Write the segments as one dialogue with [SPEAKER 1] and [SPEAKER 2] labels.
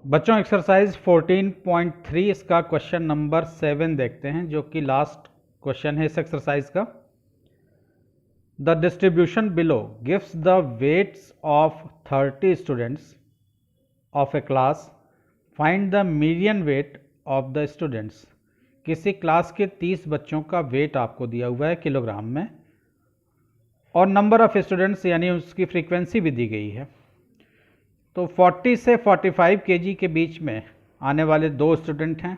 [SPEAKER 1] बच्चों एक्सरसाइज 14.3 इसका question number 7 देखते हैं, जो कि लास्ट क्वेश्चन है इस एक्सरसाइज का। The distribution below gives the weights of 30 students of a class. Find the median weight of the students. किसी क्लास के 30 बच्चों का वेट आपको दिया हुआ है किलोग्राम में, और नंबर ऑफ स्टूडेंट्स यानी उसकी फ्रीक्वेंसी भी दी गई है। तो 40 से 45 केजी के बीच में आने वाले 2 स्टूडेंट हैं।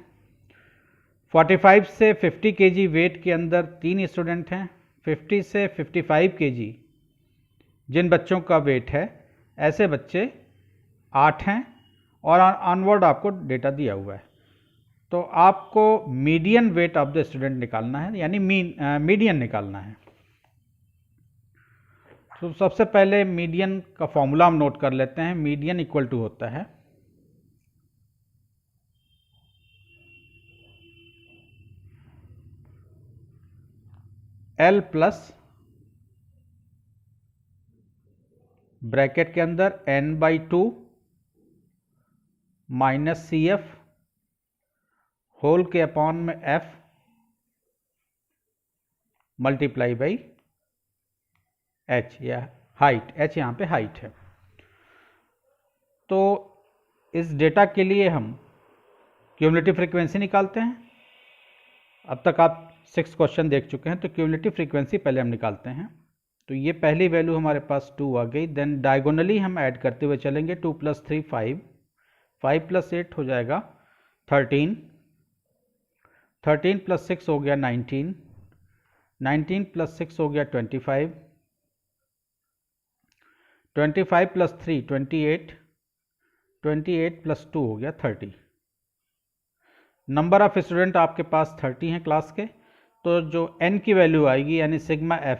[SPEAKER 1] 45 से 50 केजी वेट के अंदर 3 स्टूडेंट हैं। 50 से 55 केजी जिन बच्चों का वेट है, ऐसे बच्चे 8 हैं, और ऑनवर्ड आपको डेटा दिया हुआ है। तो आपको median weight of the student निकालना है, यानी मीडियन निकालना है। तो सबसे पहले मीडियन का फॉर्मूला हम नोट कर लेते हैं। मीडियन इक्वल टू होता है L प्लस ब्रैकेट के अंदर n/2 माइनस CF होल के अपॉन में F मल्टीप्लाई बाई H, या हाइट। H यहाँ पे हाइट है। तो इस डेटा के लिए हम क्यूमुलेटिव फ्रीक्वेंसी निकालते हैं। अब तक आप 6 क्वेश्चन देख चुके हैं, तो क्यूमुलेटिव फ्रीक्वेंसी पहले हम निकालते हैं। तो ये पहली वैल्यू हमारे पास 2 आ गई। देन डायगोनली हम ऐड करते हुए चलेंगे। 2 + 3 5, 5 + 8 हो जाएगा 13, 13 + 6 हो गया 19, 19 + 6 हो गया 25, 25 + 3 28, 28 + 2 हो गया 30। नंबर ऑफ स्टूडेंट आपके पास 30 हैं क्लास के। तो जो n की वैल्यू आएगी, यानी सिग्मा f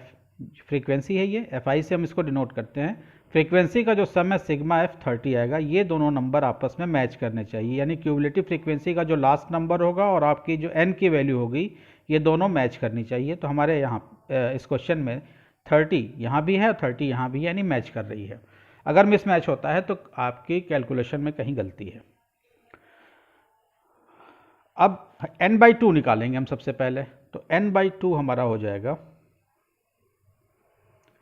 [SPEAKER 1] फ्रीक्वेंसी है, ये fi से हम इसको डिनोट करते हैं। फ्रीक्वेंसी का जो सम है सिग्मा f 30 आएगा। ये दोनों नंबर आपस में मैच करने चाहिए, यानी क्यूमुलेटिव फ्रीक्वेंसी का जो लास्ट नंबर होगा और आपकी जो n की वैल्यू होगी, ये दोनों मैच करनी चाहिए। तो हमारे यहाँ इस क्वेश्चन में 30 यहाँ भी है और 30 यहाँ भी है, यानी मैच कर रही है। अगर मिस मैच होता है तो आपकी कैलकुलेशन में कहीं गलती है। अब n/2 निकालेंगे हम सबसे पहले। तो n/2 हमारा हो जाएगा,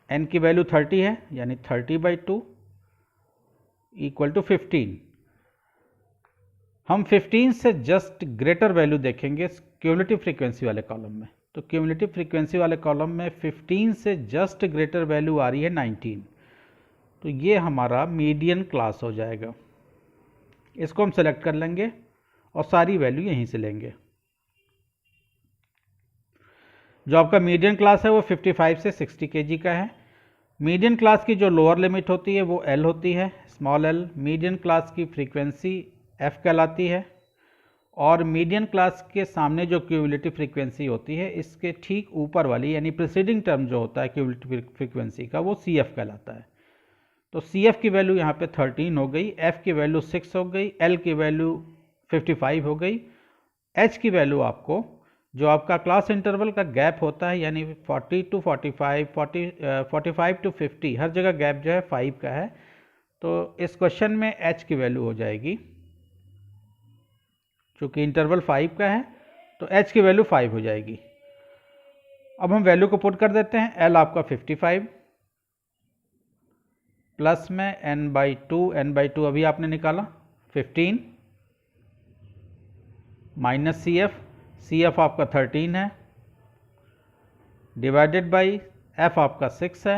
[SPEAKER 1] n की वैल्यू 30 है, यानी 30/2 इक्वल टू 15। हम 15 से जस्ट ग्रेटर वैल्यू देखेंगे क्यूमुलेटिव फ्रीक्वेंसी वाले कॉलम में। तो क्यूमुलेटिव फ्रीक्वेंसी वाले कॉलम में 15 से जस्ट ग्रेटर वैल्यू आ रही है 19। तो ये हमारा मीडियन क्लास हो जाएगा। इसको हम सेलेक्ट कर लेंगे और सारी वैल्यू यहीं से लेंगे। जो आपका मीडियन क्लास है वो 55 से 60 केजी का है। मीडियन क्लास की जो लोअर लिमिट होती है वो L होती है, स्मॉल l। मीडियन क्लास की फ्रीक्वेंसी F कहलाती है, और मीडियन क्लास के सामने जो क्यूमुलेटिव फ्रीक्वेंसी होती है, इसके ठीक ऊपर वाली यानी प्रीसीडिंग टर्म जो होता है क्यूमुलेटिव फ्रीक्वेंसी का, वो CF कहलाता है। तो CF की वैल्यू यहाँ पे 13 हो गई, F की वैल्यू 6 हो गई, L की वैल्यू 55 हो गई। H की वैल्यू आपको, जो आपका क्लास इंटरवल का गैप होता है, यानी 40 to 45, 45 to 50, हर जगह गैप जो है 5 का है। तो इस क्वेश्चन में H की वैल्यू हो जाएगी, चूँकि इंटरवल 5 का है तो H की वैल्यू 5 हो जाएगी। अब हम वैल्यू को पुट कर देते हैं। L आपका 55 प्लस में n/2 अभी आपने निकाला 15 माइनस CF आपका 13 है, डिवाइडेड बाई F आपका 6 है,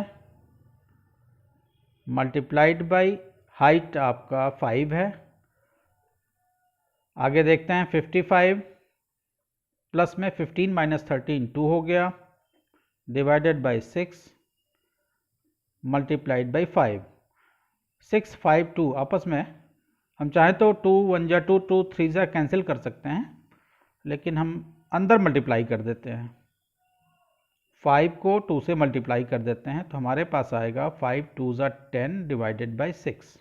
[SPEAKER 1] मल्टीप्लाइड बाई हाइट आपका 5 है। आगे देखते हैं, 55 प्लस में 15 माइनस 13 2 हो गया, डिवाइडेड बाई 6 मल्टीप्लाइड बाई 5। 6 5 2 आपस में हम चाहें तो 2 1 जा 2 2 3 जा कैंसिल कर सकते हैं, लेकिन हम अंदर मल्टीप्लाई कर देते हैं। 5 को 2 से मल्टीप्लाई कर देते हैं, तो हमारे पास आएगा 5 2 जा 10 डिवाइडेड बाई 6।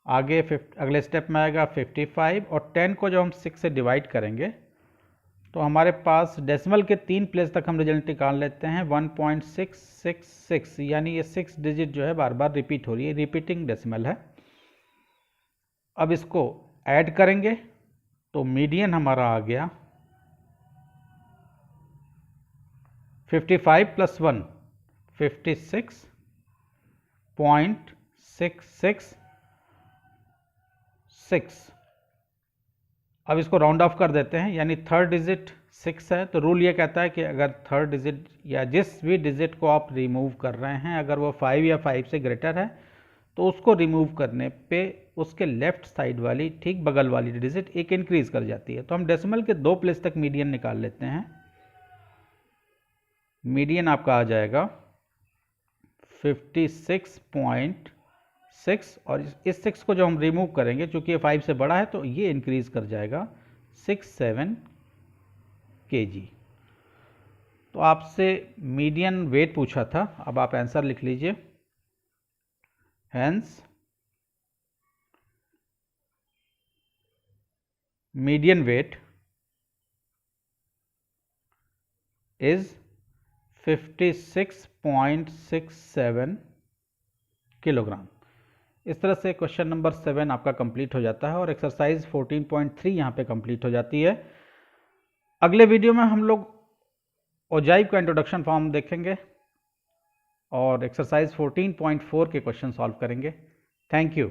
[SPEAKER 1] आगे अगले स्टेप में आएगा 55, और 10 को जब हम 6 से डिवाइड करेंगे तो हमारे पास डेसिमल के 3 प्लेस तक हम रिजल्ट निकाल लेते हैं। 1.666, यानी ये 6 डिजिट जो है बार बार रिपीट हो रही है, रिपीटिंग डेसिमल है। अब इसको ऐड करेंगे तो मीडियन हमारा आ गया 55 प्लस 1 56.666। अब इसको राउंड ऑफ कर देते हैं, यानी थर्ड डिजिट 6 है, तो रूल ये कहता है कि अगर थर्ड डिजिट या जिस भी डिजिट को आप रिमूव कर रहे हैं अगर वो 5 या 5 से ग्रेटर है तो उसको रिमूव करने पे उसके लेफ्ट साइड वाली ठीक बगल वाली डिजिट एक इंक्रीज कर जाती है। तो हम डेसिमल के 2 प्लेस तक मीडियन निकाल लेते हैं। मीडियन आपका आ जाएगा 56.6 और इस 6 को जो हम रिमूव करेंगे चूंकि ये 5 से बड़ा है तो ये इंक्रीज कर जाएगा 67 kg। तो आपसे मीडियन वेट पूछा था, अब आप आंसर लिख लीजिए। Hence, median weight is 56.67 kilogram. इस तरह से क्वेश्चन नंबर 7 आपका कंप्लीट हो जाता है और एक्सरसाइज 14.3 यहाँ पे कंप्लीट हो जाती है। अगले वीडियो में हम लोग ओजाइव का इंट्रोडक्शन फॉर्म देखेंगे और एक्सरसाइज 14.4 के क्वेश्चन सॉल्व करेंगे। Thank you.